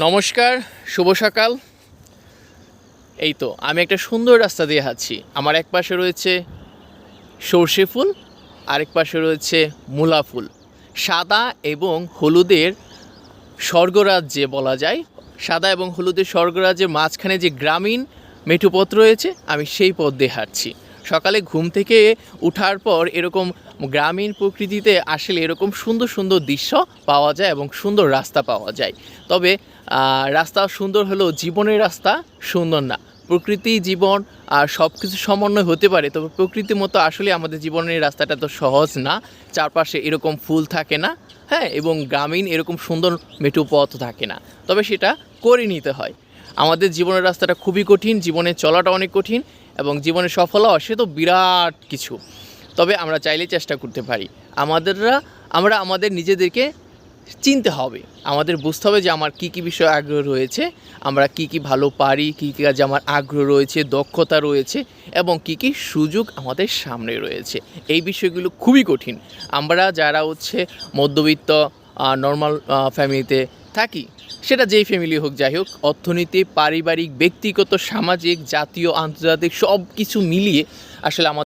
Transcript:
নমস্কার, শুভ সকাল। এই তো আমি একটা সুন্দর রাস্তা দিয়ে হাঁটছি। আমার এক পাশে রয়েছে সর্ষে ফুল, আরেক পাশে রয়েছে মূলা ফুল। সাদা এবং হলুদের স্বর্গরাজ্যে বলা যায়। সাদা এবং হলুদের স্বর্গরাজ্যের মাঝখানে যে গ্রামীণ মেঠোপথ রয়েছে, আমি সেই পথ দিয়ে হাঁটছি। সকালে ঘুম থেকে ওঠার পর এরকম গ্রামীণ প্রকৃতিতে আসলে এরকম সুন্দর সুন্দর দৃশ্য পাওয়া যায় এবং সুন্দর রাস্তা পাওয়া যায়। তবে রাস্তা সুন্দর হলেও জীবনের রাস্তা সুন্দর না। প্রকৃতি, জীবন আর সব কিছু সমন্বয় হতে পারে, তবে প্রকৃতির মতো আসলে আমাদের জীবনের রাস্তাটা তো সহজ না। চারপাশে এরকম ফুল থাকে না, হ্যাঁ, এবং গ্রামীণ এরকম সুন্দর মেঠো পথ থাকে না। তবে সেটা করে নিতে হয়। আমাদের জীবনের রাস্তাটা খুবই কঠিন, জীবনে চলাটা অনেক কঠিন, এবং জীবনে সফল হওয়া সে তো বিরাট কিছু। তবে আমরা চাইলে চেষ্টা করতে পারি। আমরা আমাদের নিজেদেরকে চিনতে হবে, আমাদের বুঝতে হবে যে আমার কী কী বিষয়ে আগ্রহ রয়েছে, আমরা কী কী ভালো পারি, কী কী কাজে আমার আগ্রহ রয়েছে, দক্ষতা রয়েছে, এবং কী কী সুযোগ আমাদের সামনে রয়েছে। এই বিষয়গুলো খুবই কঠিন। আমরা যারা মধ্যবিত্ত নর্মাল ফ্যামিলিতে থাকি, সেটা যেই ফ্যামিলি হোক যাই হোক, অর্থনীতি, পারিবারিক, ব্যক্তিগত, সামাজিক, জাতীয়, আন্তর্জাতিক সব কিছু মিলিয়ে আসলে আমাদের